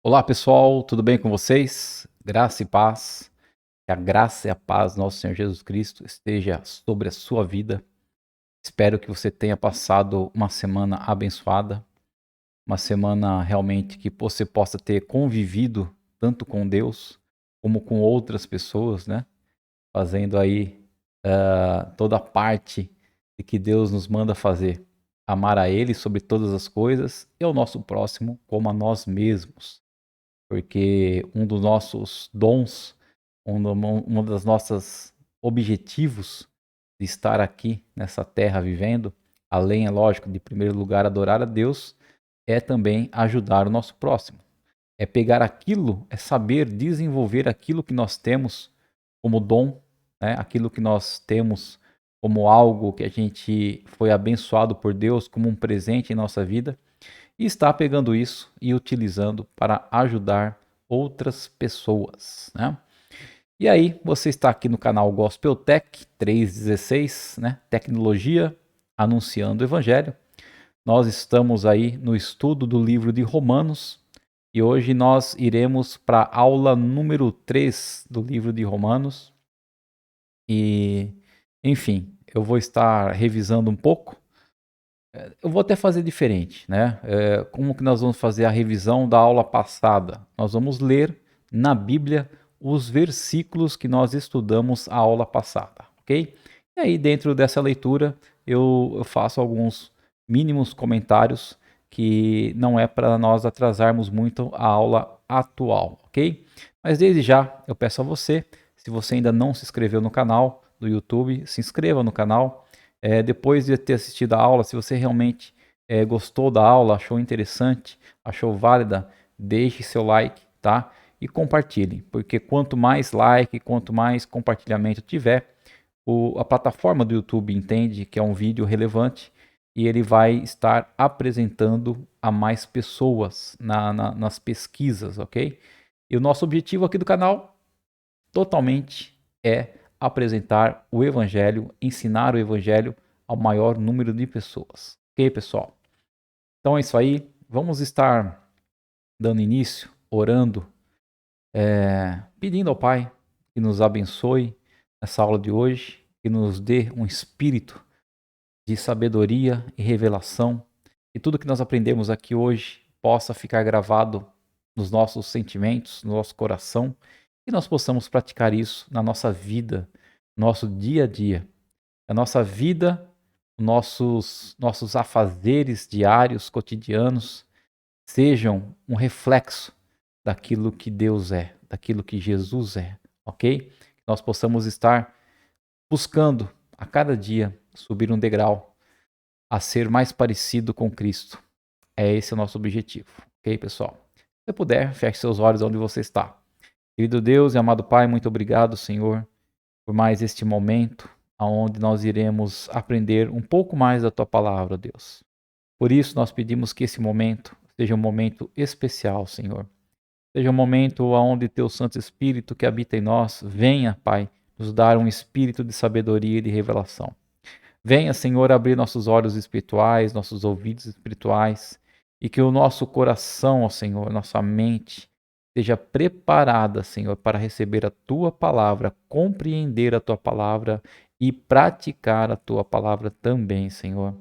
Olá pessoal, tudo bem com vocês? Graça e paz. Que a graça e a paz do nosso Senhor Jesus Cristo esteja sobre a sua vida. Espero que você tenha passado uma semana abençoada, uma semana realmente que você possa ter convivido tanto com Deus como com outras pessoas, né? Fazendo aí toda a parte de que Deus nos manda fazer. Amar a Ele sobre todas as coisas e ao nosso próximo como a nós mesmos. Porque um dos nossos dons, um dos nossos objetivos de estar aqui nessa terra vivendo, além, é lógico, de em primeiro lugar adorar a Deus, é também ajudar o nosso próximo. É pegar aquilo, é saber desenvolver aquilo que nós temos como dom, né? Aquilo que nós temos como algo que a gente foi abençoado por Deus, como um presente em nossa vida, e está pegando isso e utilizando para ajudar outras pessoas, né? E aí, você está aqui no canal Gospel Tech 316, né? Tecnologia anunciando o evangelho. Nós estamos aí no estudo do livro de Romanos e hoje nós iremos para a aula número 3 do livro de Romanos. E, enfim, eu vou estar revisando um pouco. Eu vou até fazer diferente, né? Como que nós vamos fazer a revisão da aula passada? Nós vamos ler na Bíblia os versículos que nós estudamos a aula passada, ok? E aí, dentro dessa leitura, eu faço alguns mínimos comentários que não é para nós atrasarmos muito a aula atual, ok? Mas desde já, eu peço a você, se você ainda não se inscreveu no canal do YouTube, se inscreva no canal. Depois de ter assistido a aula, se você realmente gostou da aula, achou interessante, achou válida, deixe seu like, tá? E compartilhe, porque quanto mais like, quanto mais compartilhamento tiver, a plataforma do YouTube entende que é um vídeo relevante e ele vai estar apresentando a mais pessoas nas pesquisas, ok? E o nosso objetivo aqui do canal, totalmente, é apresentar o Evangelho, ensinar o Evangelho ao maior número de pessoas. Ok, pessoal? Então é isso aí. Vamos estar dando início, orando, pedindo ao Pai que nos abençoe nessa aula de hoje, que nos dê um espírito de sabedoria e revelação, e tudo que nós aprendemos aqui hoje possa ficar gravado nos nossos sentimentos, no nosso coração, e nós possamos praticar isso na nossa vida, no nosso dia a dia. A nossa vida, nossos afazeres diários, cotidianos, sejam um reflexo daquilo que Deus é, daquilo que Jesus é, ok? Que nós possamos estar buscando a cada dia subir um degrau a ser mais parecido com Cristo. É esse o nosso objetivo, ok, pessoal? Se puder, feche seus olhos onde você está. Querido Deus e amado Pai, muito obrigado, Senhor, por mais este momento onde nós iremos aprender um pouco mais da Tua palavra, Deus. Por isso, nós pedimos que esse momento seja um momento especial, Senhor. Seja um momento onde Teu Santo Espírito que habita em nós venha, Pai, nos dar um espírito de sabedoria e de revelação. Venha, Senhor, abrir nossos olhos espirituais, nossos ouvidos espirituais, e que o nosso coração, ó Senhor, nossa mente, esteja preparada, Senhor, para receber a Tua palavra, compreender a Tua palavra e praticar a Tua palavra também, Senhor.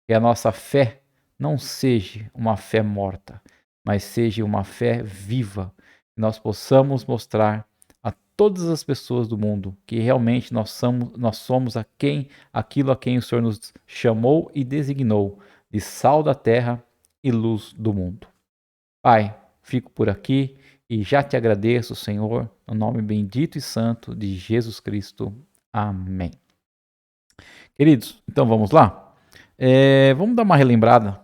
Que a nossa fé não seja uma fé morta, mas seja uma fé viva, que nós possamos mostrar a todas as pessoas do mundo que realmente nós somos aquilo a quem o Senhor nos chamou e designou, de sal da terra e luz do mundo. Pai, fico por aqui e já te agradeço, Senhor, no nome bendito e santo de Jesus Cristo. Amém. Queridos, então vamos lá? Vamos dar uma relembrada.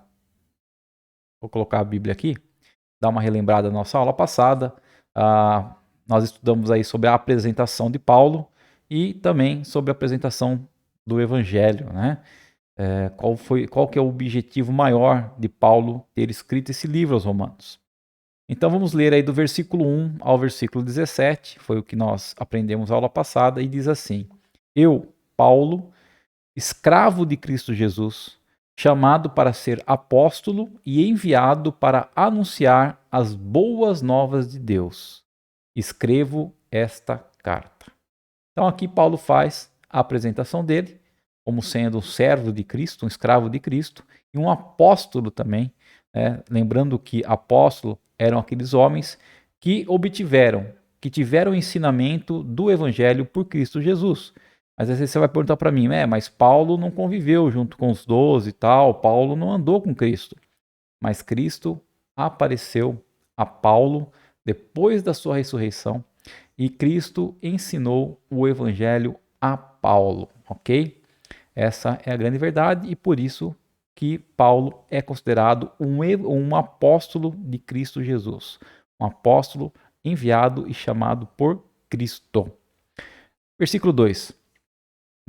Vou colocar a Bíblia aqui, dar uma relembrada da nossa aula passada. Nós estudamos aí sobre a apresentação de Paulo e também sobre a apresentação do Evangelho, né? Qual que é o objetivo maior de Paulo ter escrito esse livro aos Romanos? Então vamos ler aí do versículo 1 ao versículo 17, foi o que nós aprendemos na aula passada, e diz assim: Eu, Paulo, escravo de Cristo Jesus, chamado para ser apóstolo e enviado para anunciar as boas novas de Deus. Escrevo esta carta. Então aqui Paulo faz a apresentação dele como sendo um servo de Cristo, um escravo de Cristo e um apóstolo também, né? Lembrando que apóstolo eram aqueles homens que tiveram o ensinamento do evangelho por Cristo Jesus. Mas às vezes você vai perguntar para mim, mas Paulo não conviveu junto com os 12 e tal, Paulo não andou com Cristo. Mas Cristo apareceu a Paulo depois da sua ressurreição e Cristo ensinou o evangelho a Paulo, ok? Essa é a grande verdade e por isso que Paulo é considerado um apóstolo de Cristo Jesus, um apóstolo enviado e chamado por Cristo. Versículo 2.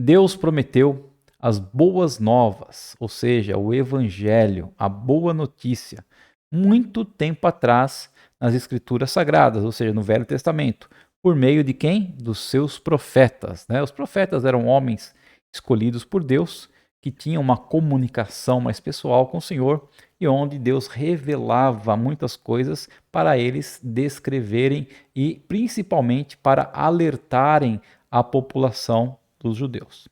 Deus prometeu as boas novas, ou seja, o evangelho, a boa notícia, muito tempo atrás nas escrituras sagradas, ou seja, no Velho Testamento, por meio de quem? Dos seus profetas, né? Os profetas eram homens escolhidos por Deus, que tinham uma comunicação mais pessoal com o Senhor e onde Deus revelava muitas coisas para eles descreverem e principalmente para alertarem a população dos judeus.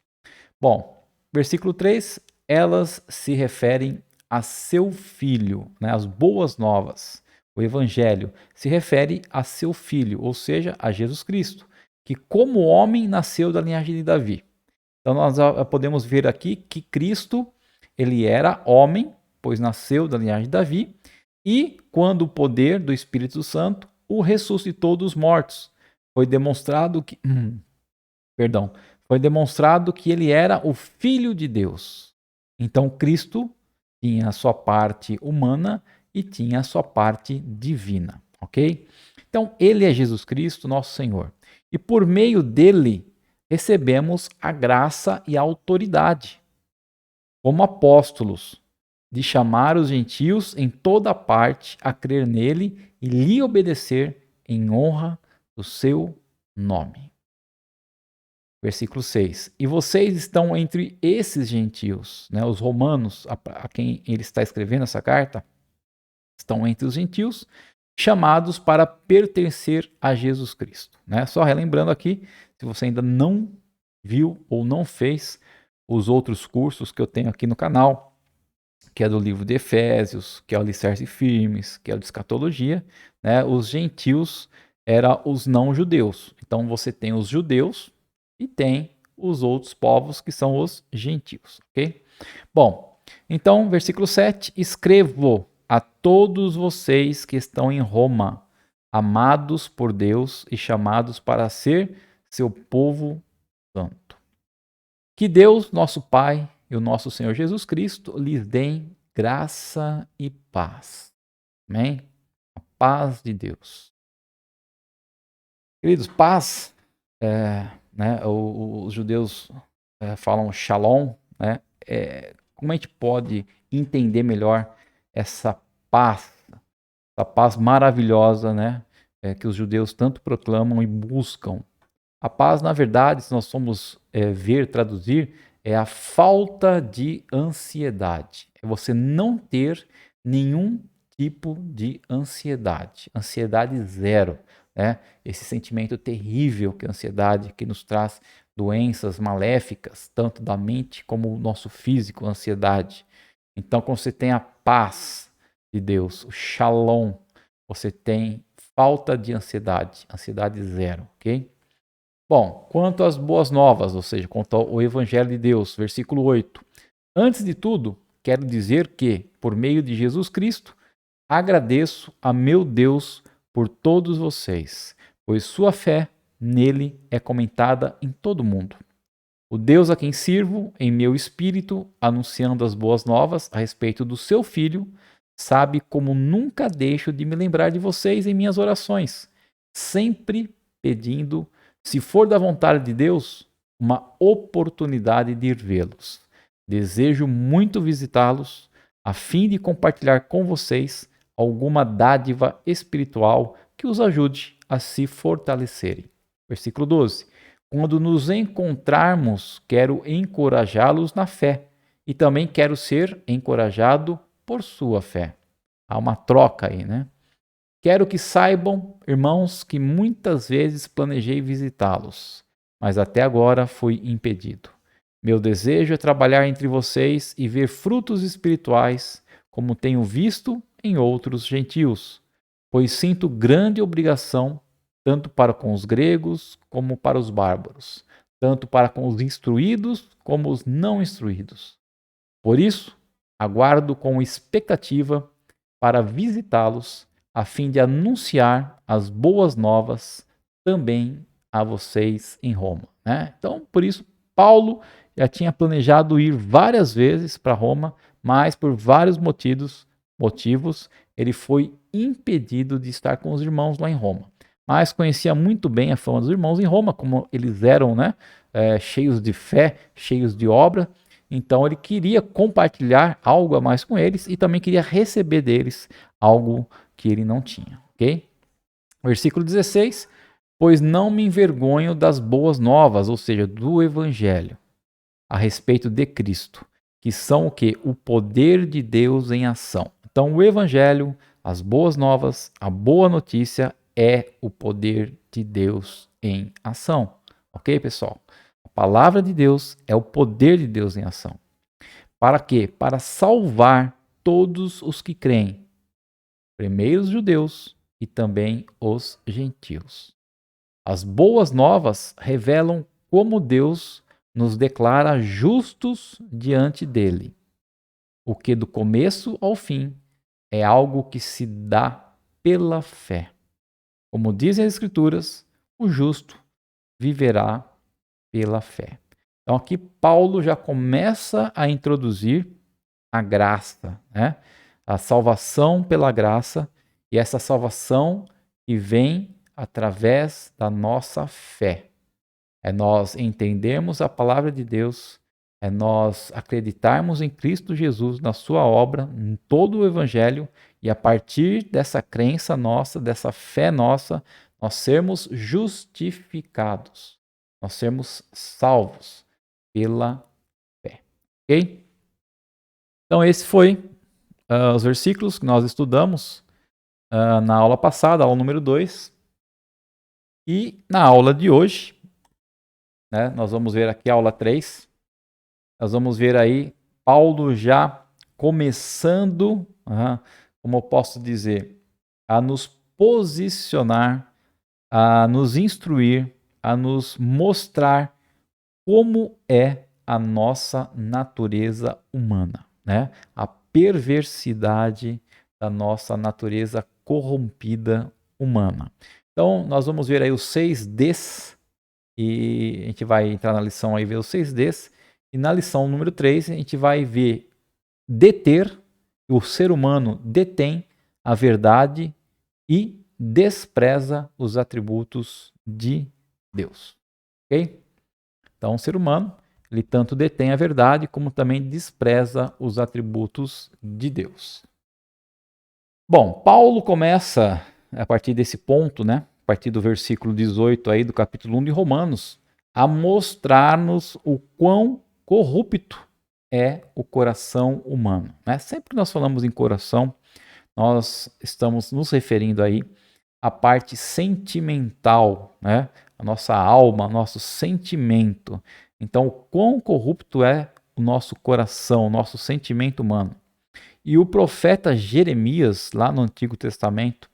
Bom, versículo 3, elas se referem a seu filho, né? As boas novas. O evangelho se refere a seu filho, ou seja, a Jesus Cristo, que como homem nasceu da linhagem de Davi. Então nós podemos ver aqui que Cristo, ele era homem, pois nasceu da linhagem de Davi, e quando o poder do Espírito Santo o ressuscitou dos mortos, foi demonstrado que ele era o Filho de Deus. Então Cristo tinha a sua parte humana e tinha a sua parte divina, ok? Então ele é Jesus Cristo, nosso Senhor. E por meio dele recebemos a graça e a autoridade, como apóstolos, de chamar os gentios em toda parte a crer nele e lhe obedecer em honra do seu nome. Versículo 6. E vocês estão entre esses gentios, né? Os romanos, a quem ele está escrevendo essa carta, estão entre os gentios, chamados para pertencer a Jesus Cristo, né? Só relembrando aqui, se você ainda não viu ou não fez os outros cursos que eu tenho aqui no canal, que é do livro de Efésios, que é o Alicerce Firmes, que é o de Escatologia, né? Os gentios eram os não-judeus. Então você tem os judeus e tem os outros povos que são os gentios, ok? Bom, então, versículo 7, escrevo a todos vocês que estão em Roma, amados por Deus e chamados para ser seu povo santo. Que Deus, nosso Pai e o nosso Senhor Jesus Cristo lhes deem graça e paz. Amém? A paz de Deus. Queridos, paz, né, os judeus falam shalom, né? Como a gente pode entender melhor essa paz maravilhosa, né, que os judeus tanto proclamam e buscam? A paz, na verdade, se nós formos traduzir, é a falta de ansiedade. É você não ter nenhum tipo de ansiedade. Ansiedade zero, né? Esse sentimento terrível que é a ansiedade, que nos traz doenças maléficas, tanto da mente como o nosso físico, a ansiedade. Então, quando você tem a paz de Deus, o shalom, você tem falta de ansiedade zero, ok? Bom, quanto às boas novas, ou seja, quanto ao Evangelho de Deus, versículo 8. Antes de tudo, quero dizer que, por meio de Jesus Cristo, agradeço a meu Deus por todos vocês, pois sua fé nele é comentada em todo o mundo. O Deus a quem sirvo, em meu espírito, anunciando as boas novas a respeito do seu Filho, sabe como nunca deixo de me lembrar de vocês em minhas orações, sempre pedindo, se for da vontade de Deus, uma oportunidade de ir vê-los. Desejo muito visitá-los, a fim de compartilhar com vocês alguma dádiva espiritual que os ajude a se fortalecerem. Versículo 12. Quando nos encontrarmos, quero encorajá-los na fé e também quero ser encorajado por sua fé. Há uma troca aí, né? Quero que saibam, irmãos, que muitas vezes planejei visitá-los, mas até agora fui impedido. Meu desejo é trabalhar entre vocês e ver frutos espirituais, como tenho visto em outros gentios, pois sinto grande obrigação tanto para com os gregos como para os bárbaros, tanto para com os instruídos como os não instruídos. Por isso, aguardo com expectativa para visitá-los, a fim de anunciar as boas novas também a vocês em Roma, né? Então, por isso, Paulo já tinha planejado ir várias vezes para Roma, mas por vários motivos, ele foi impedido de estar com os irmãos lá em Roma. Mas conhecia muito bem a fama dos irmãos em Roma, como eles eram, né, cheios de fé, cheios de obra. Então ele queria compartilhar algo a mais com eles e também queria receber deles algo que ele não tinha, ok? Versículo 16: pois não me envergonho das boas novas, ou seja, do evangelho, a respeito de Cristo, que são o quê? O poder de Deus em ação. Então o evangelho, as boas novas, a boa notícia é o poder de Deus em ação, ok, pessoal? A palavra de Deus é o poder de Deus em ação. Para quê? Para salvar todos os que creem, primeiro os judeus e também os gentios. As boas novas revelam como Deus nos declara justos diante dele, o que do começo ao fim é algo que se dá pela fé. Como dizem as Escrituras, o justo viverá pela fé. Então aqui Paulo já começa a introduzir a graça, né? A salvação pela graça, e essa salvação que vem através da nossa fé. É nós entendermos a palavra de Deus, é nós acreditarmos em Cristo Jesus, na sua obra, em todo o evangelho, e a partir dessa crença nossa, dessa fé nossa, nós sermos justificados, nós sermos salvos pela fé. Ok? Então esse foi os versículos que nós estudamos na aula passada, aula número 2. E na aula de hoje, né, nós vamos ver aqui a aula 3. Nós vamos ver aí Paulo já começando, como eu posso dizer, a nos posicionar, a nos instruir, a nos mostrar como é a nossa natureza humana, né? A perversidade da nossa natureza corrompida humana. Então, nós vamos ver aí os 6 Ds, e a gente vai entrar na lição aí ver os 6 Ds, e na lição número 3 a gente vai ver deter, o ser humano detém a verdade e despreza os atributos de Deus. Ok? Então, o ser humano, ele tanto detém a verdade, como também despreza os atributos de Deus. Bom, Paulo começa, a partir desse ponto, né, a partir do versículo 18 aí do capítulo 1 de Romanos, a mostrar-nos o quão corrupto é o coração humano, né? Sempre que nós falamos em coração, nós estamos nos referindo aí à parte sentimental, né? A nossa alma, nosso sentimento. Então, o quão corrupto é o nosso coração, o nosso sentimento humano. E o profeta Jeremias, lá no Antigo Testamento,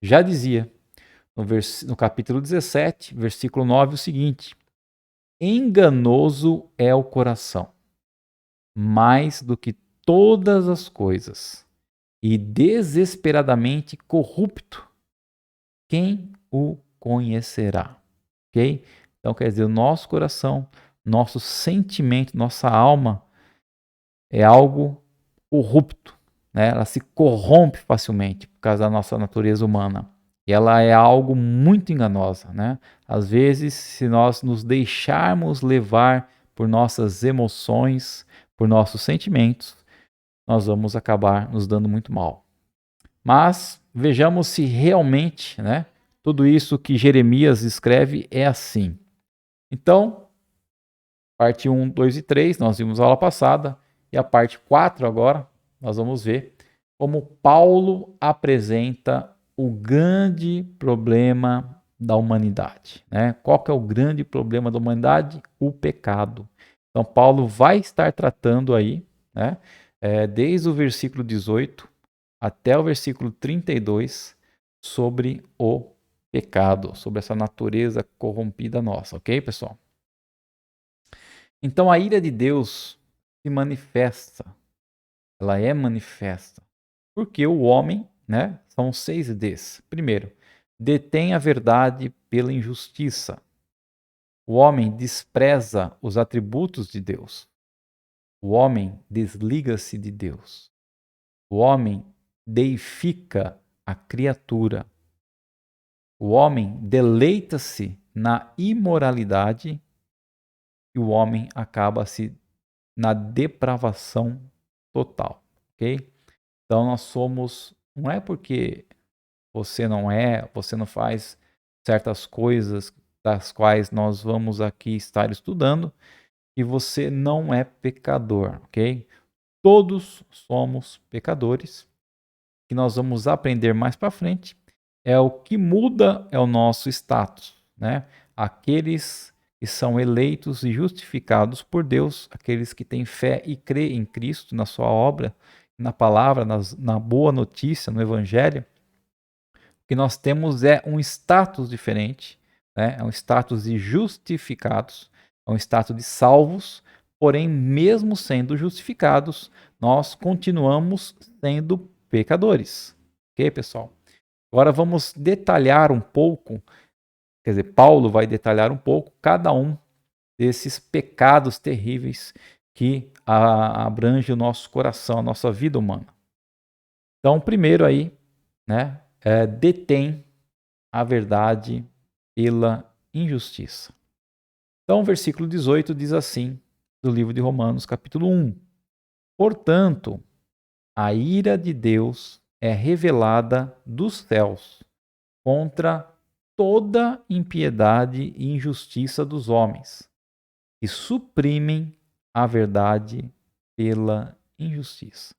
já dizia, no capítulo 17, versículo 9, o seguinte: enganoso é o coração, mais do que todas as coisas, e desesperadamente corrupto. Quem o conhecerá? Ok? Então, quer dizer, o nosso coração, nosso sentimento, nossa alma é algo corrupto, né? Ela se corrompe facilmente por causa da nossa natureza humana. E ela é algo muito enganosa, né? Às vezes, se nós nos deixarmos levar por nossas emoções, por nossos sentimentos, nós vamos acabar nos dando muito mal. Mas vejamos se realmente, né, tudo isso que Jeremias escreve é assim. Então, parte 1, 2 e 3, nós vimos na aula passada, E a parte 4 agora, nós vamos ver como Paulo apresenta o grande problema da humanidade, né? Qual que é o grande problema da humanidade? O pecado. Então, Paulo vai estar tratando aí, né, desde o versículo 18 até o versículo 32, sobre o pecado, sobre essa natureza corrompida nossa, ok, pessoal? Então, a ira de Deus se manifesta, ela é manifesta, porque o homem, né, são 6 Ds. Primeiro, detém a verdade pela injustiça. O homem despreza os atributos de Deus. O homem desliga-se de Deus. O homem deifica a criatura. O homem deleita-se na imoralidade e o homem acaba-se na depravação total, ok? Então nós somos, não é porque você não faz certas coisas das quais nós vamos aqui estar estudando, e você não é pecador, ok? Todos somos pecadores, que nós vamos aprender mais para frente, é o que muda é o nosso status, né? Aqueles que são eleitos e justificados por Deus, aqueles que têm fé e crê em Cristo, na sua obra, na palavra, na boa notícia, no evangelho, o que nós temos é um status diferente, né? É um status de justificados, é um status de salvos, porém, mesmo sendo justificados, nós continuamos sendo pecadores. Ok, pessoal? Agora vamos detalhar um pouco, quer dizer, Paulo vai detalhar um pouco cada um desses pecados terríveis que abrange o nosso coração, a nossa vida humana. Então, primeiro aí, né, detém a verdade pela injustiça. Então, o versículo 18 diz assim, do livro de Romanos, capítulo 1. Portanto, a ira de Deus é revelada dos céus contra toda impiedade e injustiça dos homens, que suprimem a verdade pela injustiça.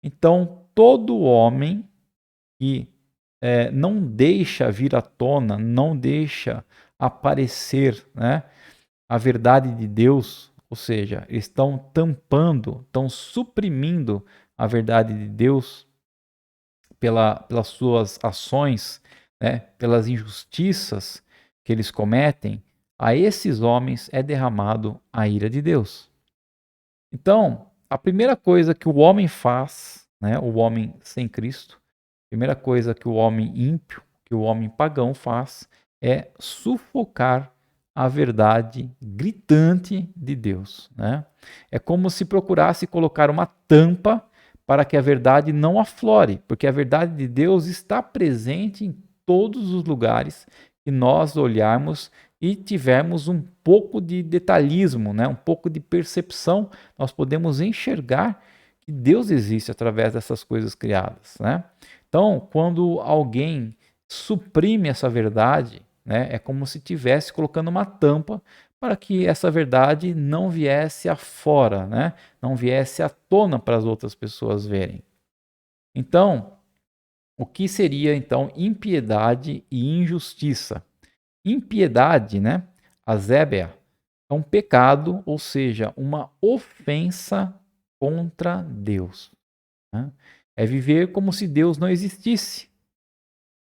Então, todo homem que não deixa vir à tona, não deixa aparecer, né, a verdade de Deus, ou seja, estão tampando, estão suprimindo a verdade de Deus pelas suas ações, né, pelas injustiças que eles cometem, a esses homens é derramado a ira de Deus. Então, a primeira coisa que o homem faz, né, o homem sem Cristo, a primeira coisa que o homem ímpio, que o homem pagão faz, é sufocar a verdade gritante de Deus, né? É como se procurasse colocar uma tampa para que a verdade não aflore, porque a verdade de Deus está presente em todos os lugares que nós olharmos e tivermos um pouco de detalhismo, né? Um pouco de percepção, nós podemos enxergar que Deus existe através dessas coisas criadas, né? Então, quando alguém suprime essa verdade, né, é como se estivesse colocando uma tampa para que essa verdade não viesse afora, né? Não viesse à tona para as outras pessoas verem. Então, o que seria então impiedade e injustiça? Impiedade, né? Azébia, é um pecado, ou seja, uma ofensa contra Deus, né? É viver como se Deus não existisse,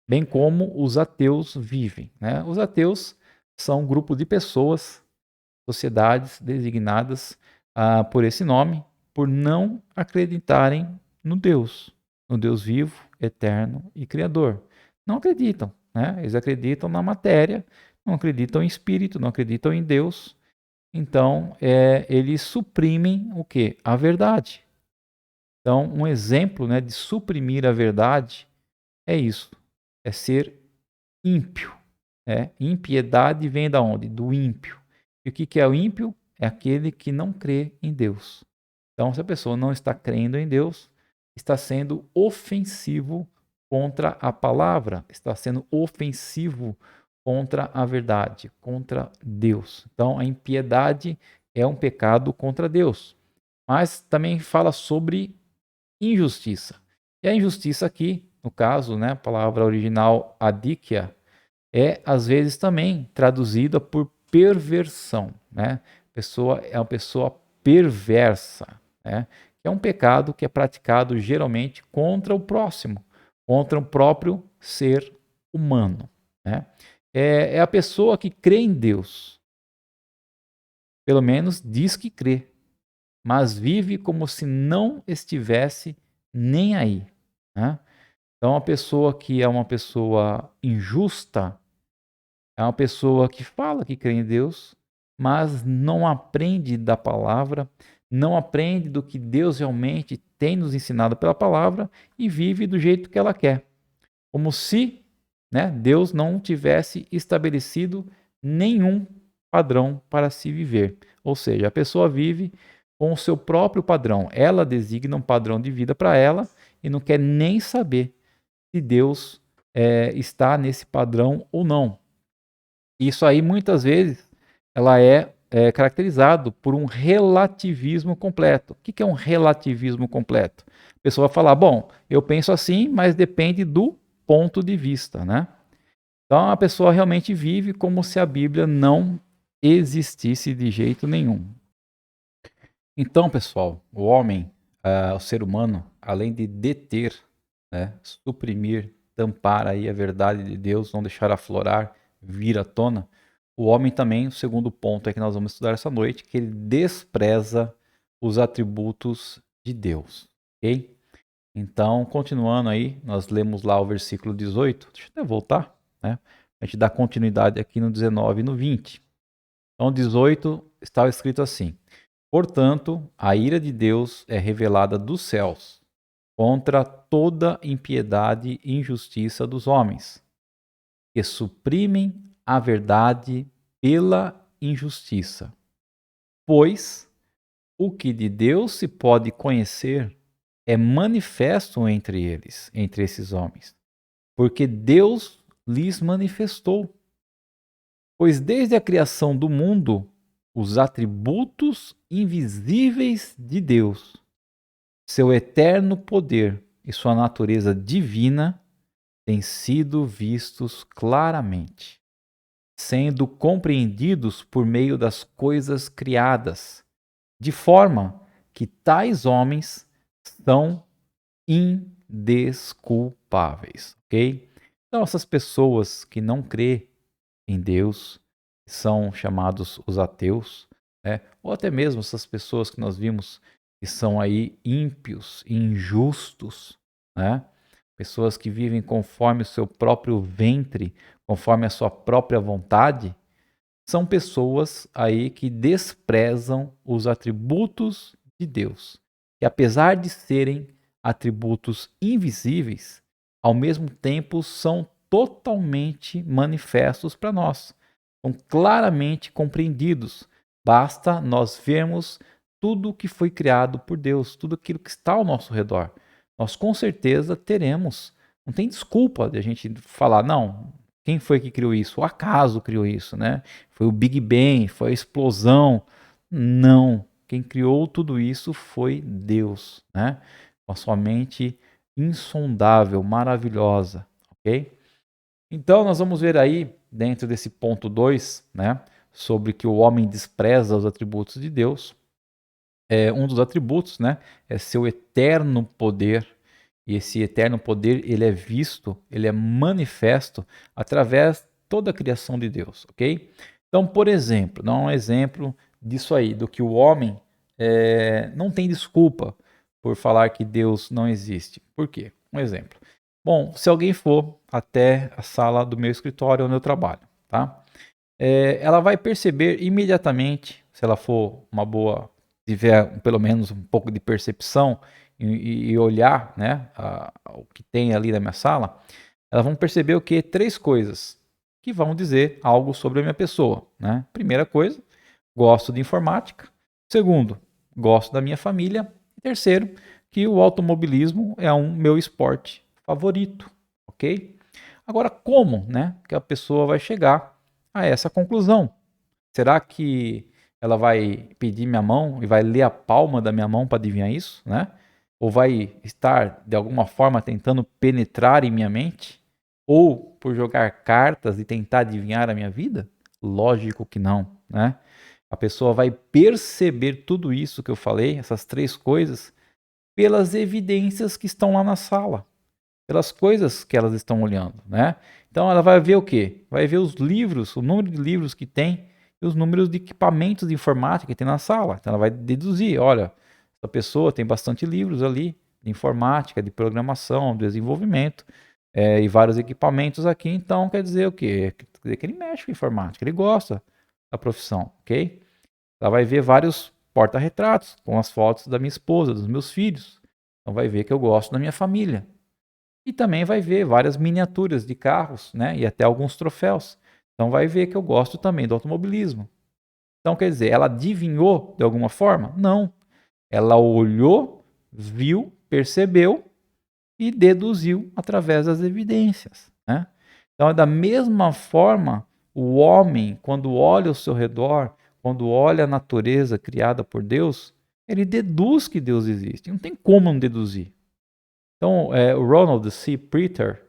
bem como os ateus vivem, né? Os ateus são um grupo de pessoas, sociedades designadas por esse nome, por não acreditarem no Deus vivo, eterno e criador. Não acreditam, né? Eles acreditam na matéria, não acreditam em espírito, não acreditam em Deus. Então, eles suprimem o quê? A verdade. Então, um exemplo, né, de suprimir a verdade é isso, é ser ímpio. Né? Impiedade vem da onde? Do ímpio. E o que é o ímpio? É aquele que não crê em Deus. Então, se a pessoa não está crendo em Deus, está sendo ofensivo contra a palavra, está sendo ofensivo contra a verdade, contra Deus. Então, a impiedade é um pecado contra Deus. mas também fala sobre injustiça. E a injustiça aqui, no caso, né, a palavra original adikia, é às vezes também traduzida por perversão, né? Pessoa é uma pessoa perversa, né? É um pecado que é praticado geralmente contra o próximo, contra o próprio ser humano, né? É a pessoa que crê em Deus, pelo menos diz que crê, mas vive como se não estivesse nem aí, né? Então, a pessoa que é uma pessoa injusta é uma pessoa que fala que crê em Deus, mas não aprende da palavra, não aprende do que Deus realmente tem nos ensinado pela palavra e vive do jeito que ela quer, como se, né, Deus não tivesse estabelecido nenhum padrão para se viver. Ou seja, a pessoa vive com o seu próprio padrão. Ela designa um padrão de vida para ela e não quer nem saber se Deus está nesse padrão ou não. Isso aí muitas vezes ela é caracterizado por um relativismo completo. O que é um relativismo completo? A pessoa vai falar, bom, eu penso assim, mas depende do ponto de vista, né? Então a pessoa realmente vive como se a Bíblia não existisse de jeito nenhum. Então, pessoal, o homem, o ser humano, além de deter, né, suprimir, tampar aí a verdade de Deus, não deixar aflorar, vir à tona, o homem também, o segundo ponto é que nós vamos estudar essa noite, que ele despreza os atributos de Deus, ok? Então, continuando aí, nós lemos lá o versículo 18, deixa eu até voltar, né? A gente dá continuidade aqui no 19 e no 20. Então, 18 estava escrito assim: portanto, a ira de Deus é revelada dos céus contra toda impiedade e injustiça dos homens, que suprimem a verdade pela injustiça. Pois o que de Deus se pode conhecer é manifesto entre eles, entre esses homens, porque Deus lhes manifestou. Pois desde a criação do mundo, os atributos invisíveis de Deus, seu eterno poder e sua natureza divina têm sido vistos claramente, sendo compreendidos por meio das coisas criadas, de forma que tais homens são indesculpáveis, ok? Então essas pessoas que não crê em Deus, são chamados os ateus, né? Ou até mesmo essas pessoas que nós vimos que são aí ímpios, injustos, né? Pessoas que vivem conforme o seu próprio ventre, conforme a sua própria vontade, são pessoas aí que desprezam os atributos de Deus. E apesar de serem atributos invisíveis, ao mesmo tempo são totalmente manifestos para nós. São claramente compreendidos. Basta nós vermos tudo que foi criado por Deus, tudo aquilo que está ao nosso redor. Nós com certeza teremos. Não tem desculpa de a gente falar, não, quem foi que criou isso? O acaso criou isso, né? Foi o Big Bang, foi a explosão. Não. Quem criou tudo isso foi Deus, né? Com a sua mente insondável, maravilhosa, ok? Então nós vamos ver aí, dentro desse ponto 2, né? Sobre que o homem despreza os atributos de Deus. Um dos atributos, né? É seu eterno poder. E esse eterno poder, ele é visto, ele é manifesto através de toda a criação de Deus, ok? Então, por exemplo, dá um exemplo disso aí, do que o homem não tem desculpa por falar que Deus não existe. Por quê? Um exemplo. Bom, se alguém for até a sala do meu escritório onde eu trabalho, tá? Ela vai perceber imediatamente, se ela for uma boa, tiver pelo menos um pouco de percepção e olhar, né, o que tem ali na minha sala, elas vão perceber o que? Três coisas que vão dizer algo sobre a minha pessoa, né? Primeira coisa, gosto de informática. Segundo, gosto da minha família. E terceiro, que o automobilismo é um meu esporte favorito, ok? Agora, como, né, que a pessoa vai chegar a essa conclusão? Será que ela vai pedir minha mão e vai ler a palma da minha mão para adivinhar isso, né? Ou vai estar, de alguma forma, tentando penetrar em minha mente? Ou por jogar cartas e tentar adivinhar a minha vida? Lógico que não, né? A pessoa vai perceber tudo isso que eu falei, essas três coisas, pelas evidências que estão lá na sala, pelas coisas que elas estão olhando, né? Então ela vai ver o quê? Vai ver os livros, o número de livros que tem e os números de equipamentos de informática que tem na sala. Então ela vai deduzir, olha, essa pessoa tem bastante livros ali de informática, de programação, de desenvolvimento, e vários equipamentos aqui, então quer dizer o quê? Quer dizer que ele mexe com informática, ele gosta da profissão, ok? Ela vai ver vários porta-retratos com as fotos da minha esposa, dos meus filhos. Então vai ver que eu gosto da minha família. E também vai ver várias miniaturas de carros, né? E até alguns troféus. Então vai ver que eu gosto também do automobilismo. Então quer dizer, ela adivinhou de alguma forma? Não. Ela olhou, viu, percebeu e deduziu através das evidências, né? Então, da mesma forma, o homem, quando olha ao seu redor, quando olha a natureza criada por Deus, ele deduz que Deus existe. Não tem como não deduzir. Então, o Ronald C. Preeter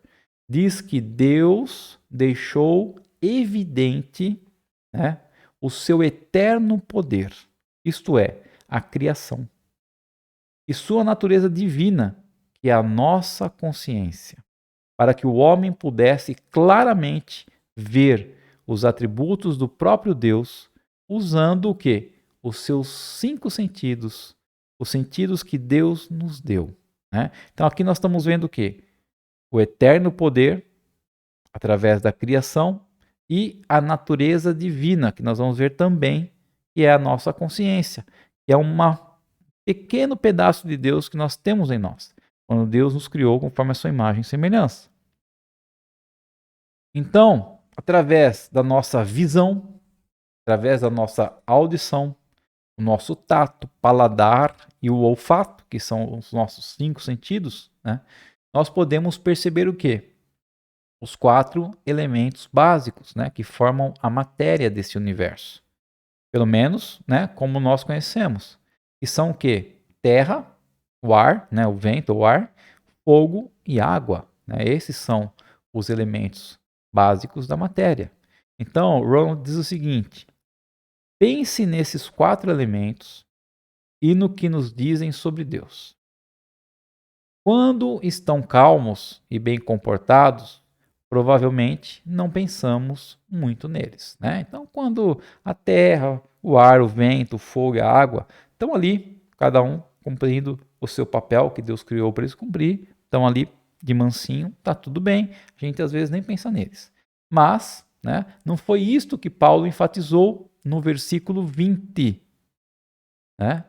diz que Deus deixou evidente, né, o seu eterno poder, isto é, a criação, e sua natureza divina, que é a nossa consciência, para que o homem pudesse claramente ver os atributos do próprio Deus, usando o quê? Os seus cinco sentidos, os sentidos que Deus nos deu, né? Então aqui nós estamos vendo o quê? O eterno poder através da criação e a natureza divina, que nós vamos ver também, que é a nossa consciência, que é um pequeno pedaço de Deus que nós temos em nós, quando Deus nos criou conforme a sua imagem e semelhança. Então, através da nossa visão, através da nossa audição, o nosso tato, paladar e o olfato, que são os nossos cinco sentidos, né, nós podemos perceber o quê? Os quatro elementos básicos, né, que formam a matéria desse universo. Pelo menos, né, como nós conhecemos. E são o quê? Terra, o ar, né, o vento, o ar, fogo e água. Né? Esses são os elementos básicos da matéria. Então, Ronald diz o seguinte: pense nesses quatro elementos e no que nos dizem sobre Deus. Quando estão calmos e bem comportados, provavelmente não pensamos muito neles. Né? Então, quando a terra, o ar, o vento, o fogo e a água estão ali, cada um cumprindo o seu papel que Deus criou para eles cumprir, estão ali de mansinho, tá tudo bem. A gente às vezes nem pensa neles. Mas, né, não foi isto que Paulo enfatizou no versículo 20. Né?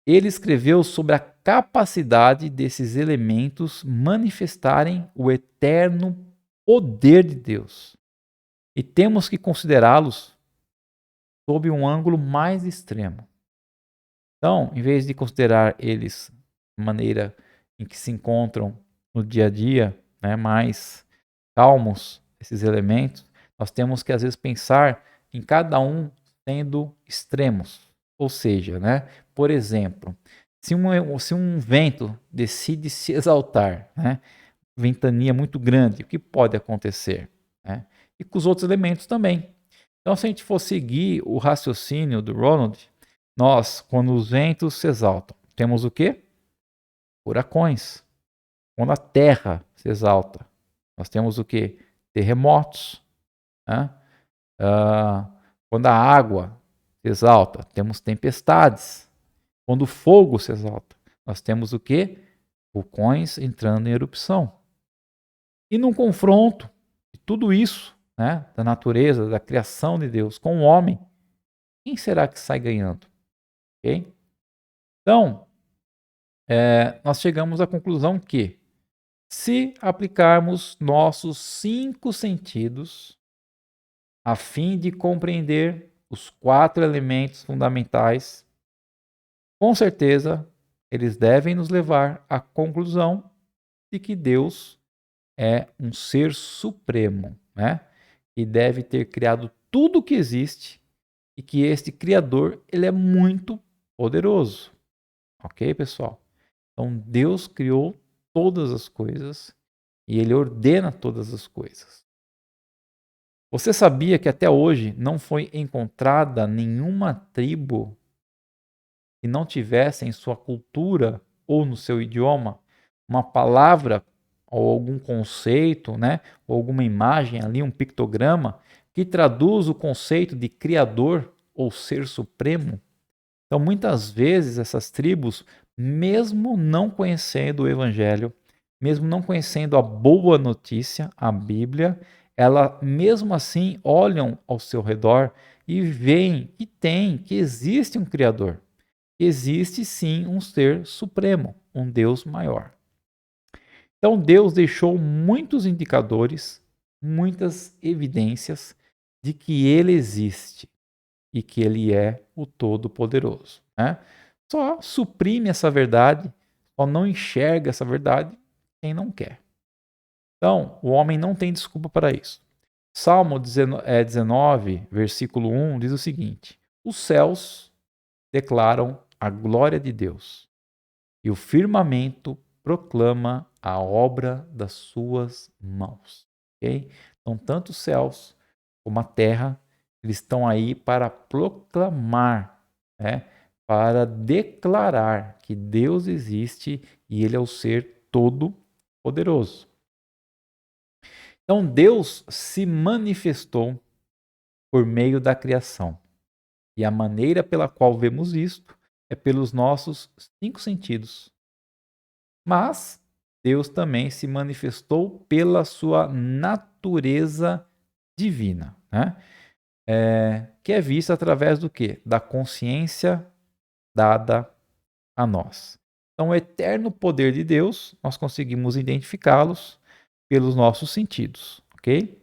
Ele escreveu sobre a capacidade desses elementos manifestarem o eterno poder de Deus. E temos que considerá-los sob um ângulo mais extremo. Então, em vez de considerar eles de maneira em que se encontram no dia a dia, né, mais calmos, esses elementos, nós temos que às vezes pensar em cada um sendo extremos. Ou seja, né, por exemplo, se um vento decide se exaltar, né, ventania muito grande, o que pode acontecer? Né? E com os outros elementos também. Então, se a gente for seguir o raciocínio do Ronald, nós, quando os ventos se exaltam, temos o quê? Furacões. Quando a terra se exalta, nós temos o quê? Terremotos. Né? Quando a água se exalta, temos tempestades. Quando o fogo se exalta, nós temos o quê? Vulcões entrando em erupção. E num confronto de tudo isso, né, da natureza, da criação de Deus com o homem, quem será que sai ganhando? Okay? Então, nós chegamos à conclusão que, se aplicarmos nossos cinco sentidos a fim de compreender os quatro elementos fundamentais, com certeza eles devem nos levar à conclusão de que Deus é um ser supremo, né? E deve ter criado tudo o que existe e que este Criador, ele é muito poderoso. Ok, pessoal? Então, Deus criou todas as coisas e ele ordena todas as coisas. Você sabia que até hoje não foi encontrada nenhuma tribo que não tivesse em sua cultura ou no seu idioma uma palavra ou algum conceito, né, ou alguma imagem ali, um pictograma que traduz o conceito de criador ou ser supremo? Então, muitas vezes essas tribos, mesmo não conhecendo o evangelho, mesmo não conhecendo a boa notícia, a Bíblia, ela mesmo assim olham ao seu redor e veem que existe um criador. Existe sim um ser supremo, um Deus maior. Então Deus deixou muitos indicadores, muitas evidências de que ele existe e que ele é o Todo-Poderoso, né? Só suprime essa verdade, só não enxerga essa verdade quem não quer. Então, o homem não tem desculpa para isso. Salmo 19, versículo 1 diz o seguinte: os céus declaram a glória de Deus e o firmamento proclama a obra das suas mãos. Okay? Então, tanto os céus como a terra, eles estão aí para proclamar, né? Para declarar que Deus existe e Ele é o ser todo-poderoso. Então, Deus se manifestou por meio da criação. E a maneira pela qual vemos isto é pelos nossos 5 sentidos. Mas Deus também se manifestou pela sua natureza divina, né? Que é vista através do quê? Da consciência dada a nós. Então, o eterno poder de Deus, nós conseguimos identificá-los pelos nossos sentidos, ok?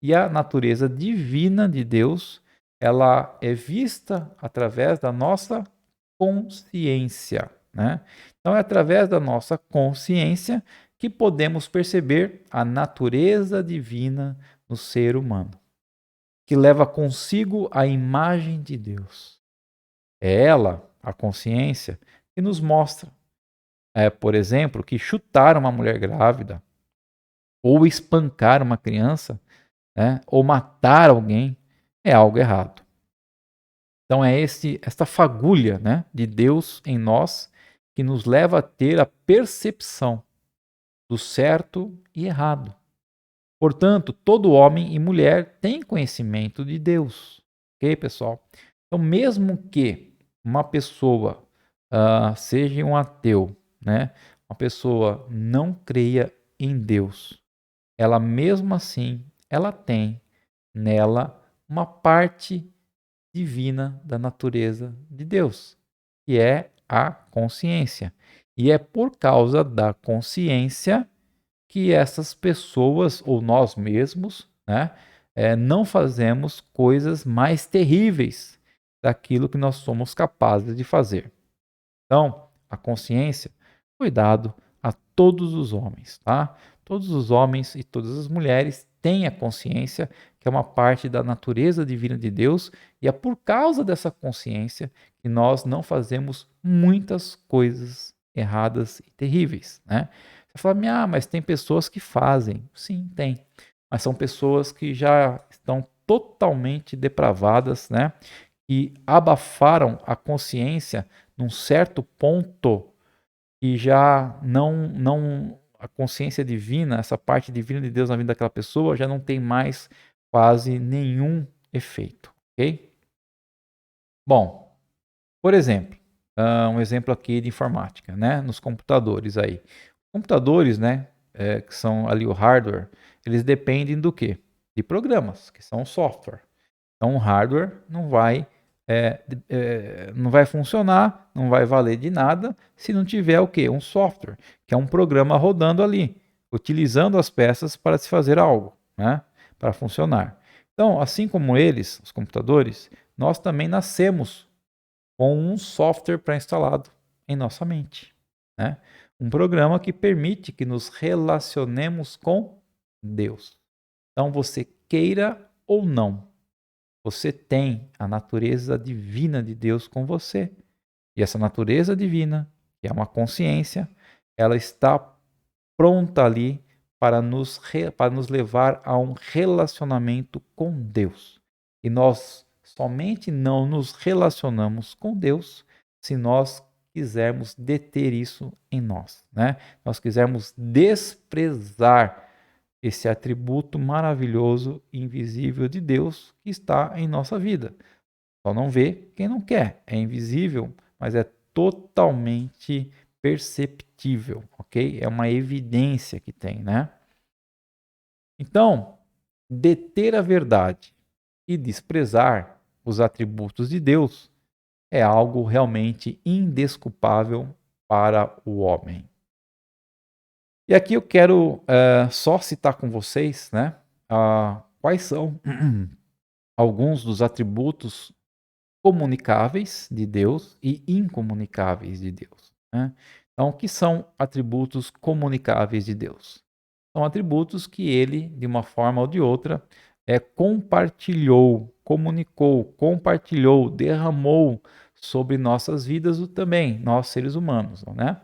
E a natureza divina de Deus, ela é vista através da nossa consciência, né? Então é através da nossa consciência que podemos perceber a natureza divina no ser humano, que leva consigo a imagem de Deus. É ela, a consciência, que nos mostra, por exemplo, que chutar uma mulher grávida, ou espancar uma criança, né, ou matar alguém, é algo errado. Então é esta fagulha, né, de Deus em nós que nos leva a ter a percepção do certo e errado. Portanto, todo homem e mulher tem conhecimento de Deus. Ok, pessoal? Então, mesmo que uma pessoa seja um ateu, né, uma pessoa não creia em Deus, ela mesmo assim, ela tem nela uma parte divina da natureza de Deus, que é a consciência. E é por causa da consciência que essas pessoas, ou nós mesmos, né, não fazemos coisas mais terríveis daquilo que nós somos capazes de fazer. Então, a consciência foi dado a todos os homens, tá? Todos os homens e todas as mulheres têm a consciência, que é uma parte da natureza divina de Deus, e é por causa dessa consciência que nós não fazemos muitas coisas erradas e terríveis, né? Você fala, mas tem pessoas que fazem. Sim, tem. Mas são pessoas que já estão totalmente depravadas, né? E abafaram a consciência num certo ponto e já não a consciência divina, essa parte divina de Deus na vida daquela pessoa já não tem mais quase nenhum efeito, ok? Bom, por exemplo, um exemplo aqui de informática, né? Nos computadores aí. Computadores, né? Que são ali o hardware, eles dependem do quê? De programas, que são o software. Então, o hardware não vai funcionar, não vai valer de nada se não tiver o quê? Um software, que é um programa rodando ali, utilizando as peças para se fazer algo, né? Para funcionar. Então, assim como eles, os computadores, nós também nascemos com um software pré-instalado em nossa mente, né? Um programa que permite que nos relacionemos com Deus. Então, você queira ou não, você tem a natureza divina de Deus com você. E essa natureza divina, que é uma consciência, ela está pronta ali para nos levar a um relacionamento com Deus. E nós somente não nos relacionamos com Deus se nós quisermos deter isso em nós, né? Nós quisermos desprezar esse atributo maravilhoso e invisível de Deus que está em nossa vida. Só não vê quem não quer. É invisível, mas é totalmente perceptível, ok? É uma evidência que tem, né? Então, deter a verdade e desprezar os atributos de Deus é algo realmente indesculpável para o homem. E aqui eu quero só citar com vocês, né, quais são alguns dos atributos comunicáveis de Deus e incomunicáveis de Deus, né? Então, o que são atributos comunicáveis de Deus? São atributos que ele, de uma forma ou de outra, compartilhou, comunicou, compartilhou, derramou sobre nossas vidas também, nós seres humanos, né?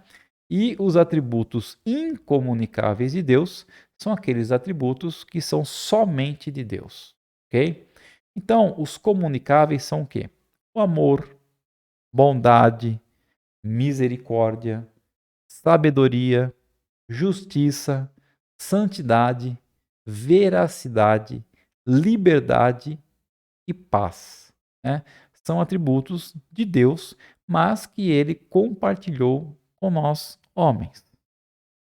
E os atributos incomunicáveis de Deus são aqueles atributos que são somente de Deus, ok? Então, os comunicáveis são o quê? O amor, bondade, misericórdia, sabedoria, justiça, santidade, veracidade, liberdade e paz, né? São atributos de Deus, mas que ele compartilhou com nós, homens.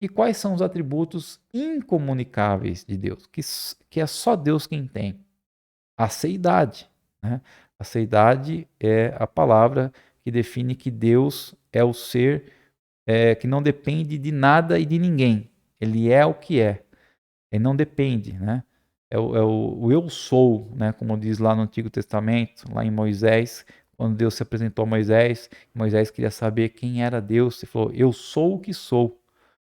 E quais são os atributos incomunicáveis de Deus, que é só Deus quem tem? A seidade, né? A seidade é a palavra que define que Deus é o ser que não depende de nada e de ninguém. Ele é o que é. Ele não depende, né? O eu sou, né? Como diz lá no Antigo Testamento, lá em Moisés, quando Deus se apresentou a Moisés, Moisés queria saber quem era Deus. Ele falou: Eu sou o que sou,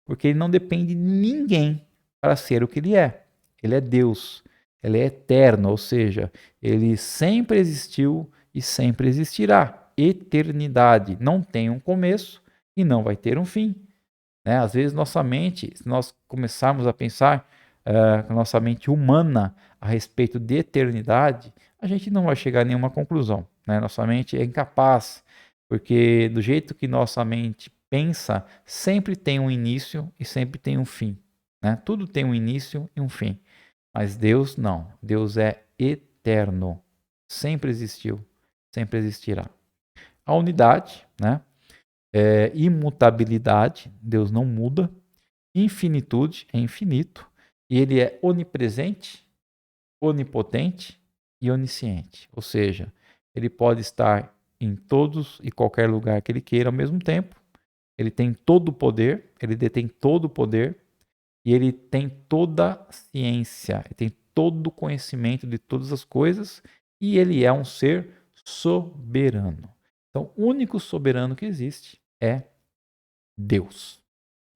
porque ele não depende de ninguém para ser o que ele é. Ele é Deus, ele é eterno, ou seja, ele sempre existiu e sempre existirá. Eternidade não tem um começo e não vai ter um fim, né? Às vezes nossa mente, se nós começarmos a pensar com a nossa mente humana a respeito de eternidade, a gente não vai chegar a nenhuma conclusão, né? Nossa mente é incapaz, porque do jeito que nossa mente pensa, sempre tem um início e sempre tem um fim, né? Tudo tem um início e um fim, mas Deus não. Deus é eterno, sempre existiu, sempre existirá. A unidade, né? Imutabilidade, Deus não muda. Infinitude, é infinito. E ele é onipresente, onipotente e onisciente. Ou seja, ele pode estar em todos e qualquer lugar que ele queira ao mesmo tempo. Ele tem todo o poder, ele detém todo o poder e ele tem toda a ciência, ele tem todo o conhecimento de todas as coisas e ele é um ser soberano. Então, o único soberano que existe é Deus.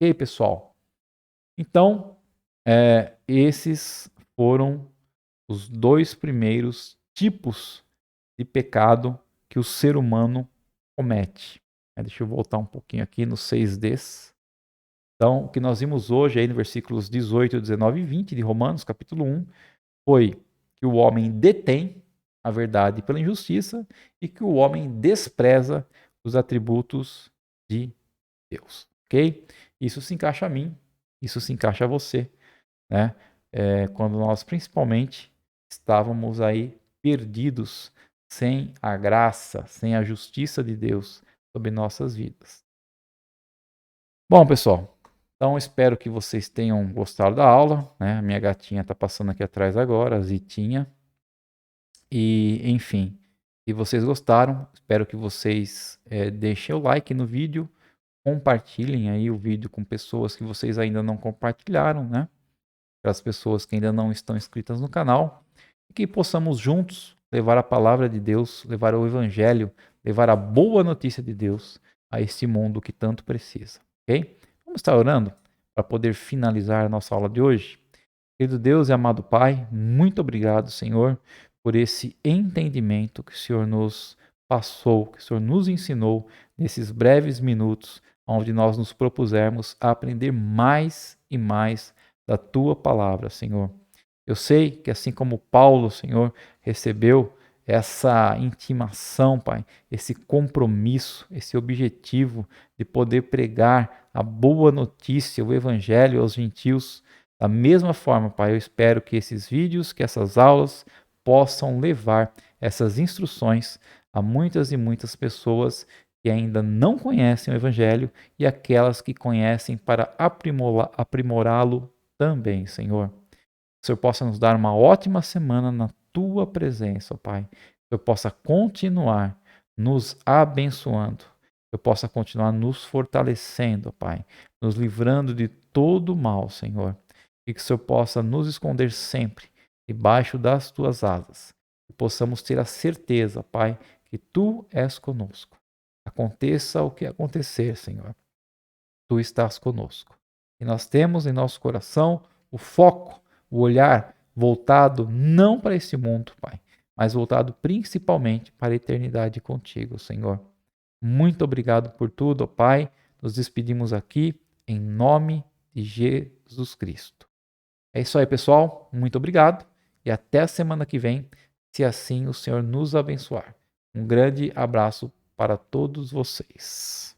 E aí, pessoal? Então, esses foram os dois primeiros tipos de pecado que o ser humano comete. Deixa eu voltar um pouquinho aqui no 6Ds. Então, o que nós vimos hoje aí no versículos 18, 19 e 20 de Romanos, capítulo 1, foi que o homem detém a verdade pela injustiça e que o homem despreza os atributos de Deus, ok? Isso se encaixa a mim, isso se encaixa a você, né? Quando nós principalmente estávamos aí perdidos, sem a graça, sem a justiça de Deus sobre nossas vidas. Bom, pessoal, então espero que vocês tenham gostado da aula, né? A minha gatinha está passando aqui atrás agora, a Zitinha. E, enfim, se vocês gostaram, espero que vocês deixem o like no vídeo, compartilhem aí o vídeo com pessoas que vocês ainda não compartilharam, né? Para as pessoas que ainda não estão inscritas no canal, e que possamos juntos levar a palavra de Deus, levar o evangelho, levar a boa notícia de Deus a este mundo que tanto precisa, ok? Vamos estar orando para poder finalizar a nossa aula de hoje. Querido Deus e amado Pai, muito obrigado, Senhor, por esse entendimento que o Senhor nos passou, que o Senhor nos ensinou nesses breves minutos, onde nós nos propusermos a aprender mais e mais da tua palavra, Senhor. Eu sei que assim como Paulo, Senhor, recebeu essa intimação, Pai, esse compromisso, esse objetivo de poder pregar a boa notícia, o evangelho aos gentios. Da mesma forma, Pai, eu espero que esses vídeos, que essas aulas possam levar essas instruções a muitas e muitas pessoas que ainda não conhecem o evangelho e aquelas que conhecem para aprimorá-lo também, Senhor. Que o Senhor possa nos dar uma ótima semana na tua presença, ó Pai. Que o Senhor possa continuar nos abençoando. Que eu possa continuar nos fortalecendo, ó Pai. Nos livrando de todo mal, Senhor. E que o Senhor possa nos esconder sempre debaixo das tuas asas. Que possamos ter a certeza, Pai, que tu és conosco. Aconteça o que acontecer, Senhor. Tu estás conosco. E nós temos em nosso coração o foco, o olhar voltado não para esse mundo, Pai, mas voltado principalmente para a eternidade contigo, Senhor. Muito obrigado por tudo, ó Pai. Nos despedimos aqui em nome de Jesus Cristo. É isso aí, pessoal. Muito obrigado e até a semana que vem, se assim o Senhor nos abençoar. Um grande abraço para todos vocês.